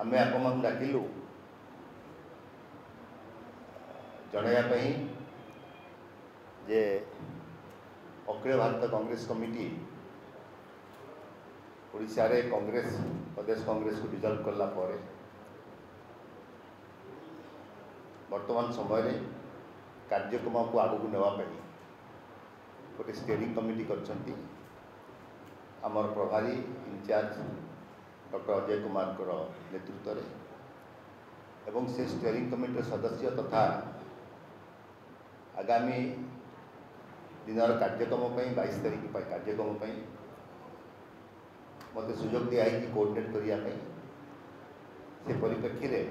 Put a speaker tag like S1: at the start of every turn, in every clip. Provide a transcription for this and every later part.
S1: आम आपण डाकिलु जनवाई जे अखिल भारत कांग्रेस कमिटी ओडिशा रे कांग्रेस प्रदेश कांग्रेस को डिजल्व करला परे वर्तमान समय कार्यक्रम को आगू को नेवाई गोटे स्टीयरिंग कमिटी करछंती आमर प्रभारी इंचार्ज डॉक्टर अजय कुमार नेतृत्व रे एवं से स्टीयरिंग कमिटी सदस्य तथा आगामी दिनर कार्यक्रम 22 तारीख कार्यक्रम मत सुजोग दिया कि कोऑर्डिनेट करने से परिप्रेक्षी रे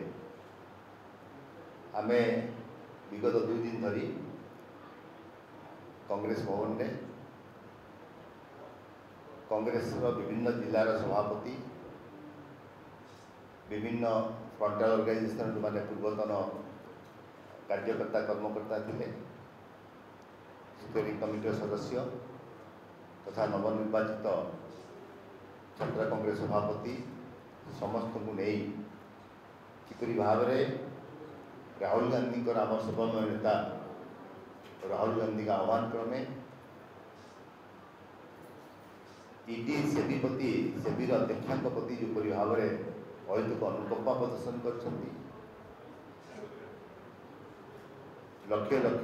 S1: आमे विगत 2 दिन धरी कांग्रेस भवन में कांग्रेस विभिन्न जिलार सभापति विभिन्न फ्रंटल ऑर्गेनाइजेशन जो माने पूर्वतन कार्यकर्ता कर्मकर्ता थे स्टीयरिंग कमिटी सदस्य तथा नवनिर्वाचित छात्र कांग्रेस सभापति समस्त को नहीं किपरि भाव में राहुल गांधी आम सर्वमय नेता राहुल गांधी का आह्वान क्रमे ईडी सेबीपति सेबीर अध्यक्ष प्रति जो भाव में अहेतुक अनुकंपा प्रदर्शन कर लक्ष लक्ष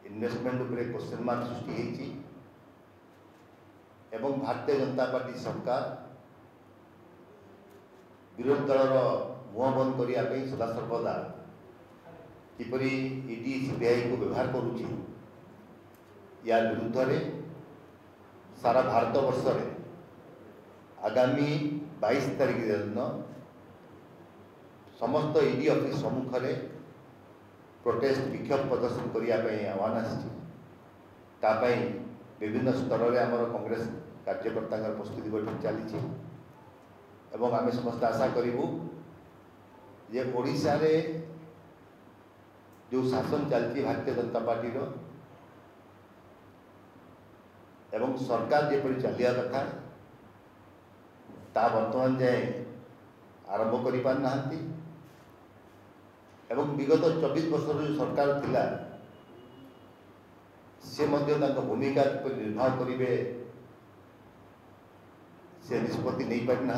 S1: इन्वेस्टमेंट उपरे क्वेश्चन मार्क सृष्टि एवं भारतीय जनता पार्टी सरकार विरोधी दलर मुह बंद करने सदा सर्वदा किपरि ईडी सीबीआई को व्यवहार करुच्ची या विरुद्ध रे सारा भारत वर्ष रे आगामी 22 तारीख दिन समस्त ईडी ऑफिस सम्मुख में प्रोटेस्ट विक्षोभ प्रदर्शन करने आह्वान आसी विभिन्न स्तर में आमर कांग्रेस कार्यकर्ता प्रस्तुति बैठक चली एवं आम समस्त आशा करूँ जे ओडिशा रे जो शासन चलती भारतीय जनता पार्टी एवं सरकार जेपरी चलिया कथा ता वर्तमान जाए आरंभ कर पारना एवं विगत 24 वर्ष जो सरकार थिला से भूमिका निर्वाह करेंगे से निष्पत्ति नहीं पारिना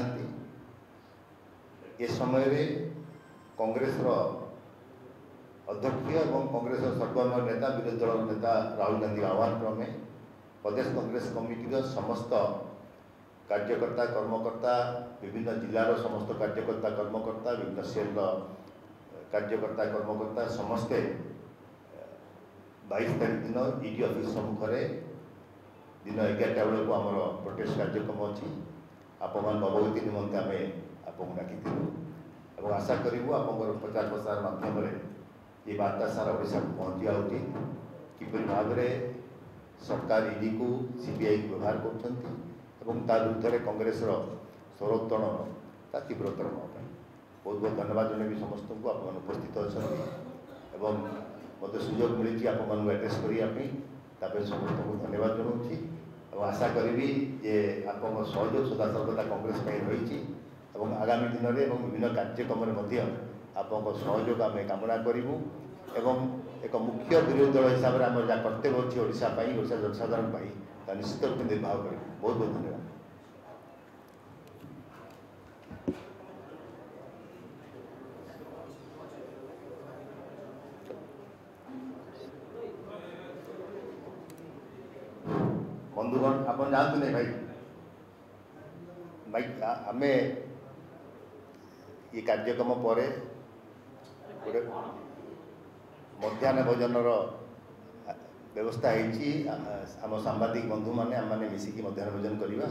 S1: ये समय रे कांग्रेस अध्यक्ष एवं कांग्रेस सर्वमय नेता विरोधी दल नेता राहुल गांधी आह्वान क्रमे प्रदेश कांग्रेस कमिटी समस्त कार्यकर्ता कर्मकर्ता विभिन्न जिलार समस्त कार्यकर्ता कर्मकर्ता विभिन्न सेल कार्यकर्ता कर्मकर्ता समस्ते 22 तारीख दिन ईडी ऑफिस सम्मुख दिन 11टा बेल को आमर प्रोटेस्ट कार्यक्रम अच्छी आपण अवगति निमंते आम आपको डाकी और आशा करूँ आप प्रचार प्रसार माध्यम ये वार्ता सारा ओडिशा को पहुँचा उचित किपरि भाव में सरकार ईडी को सीबीआई को व्यवहार कर विरुद्ध में कांग्रेस स्वरोत्तोलन का तीव्रतर बहुत बहुत धन्यवाद जनबी समस्त को आप उपस्थित अच्छा एवं मत सुजोग मिली आपको एड्रेस करने समस्त को धन्यवाद जनाऊँगी और आशा करी जे आप सहयोग सदा सर्वदा कांग्रेस रही आगामी दिन में विभिन्न कार्यक्रम आप सहयोग आम कामना करूँ एवं एक मुख्य विरोधी दल हिसाब से आम जहाँ कर्तव्य अच्छी ओडिशा ओडिशा जनसाधारण निश्चित रूप में निर्वाह करूँ बहुत बहुत धन्यवाद। बंधुगण आप जानते नहीं भाई भाई आम ये कार्यक्रम पर गोटे मध्याह्न भोजनर व्यवस्था होती आम सांबादिक बंधु मैंने आम मैंने मिसिकी मध्याह्न भोजन करवा।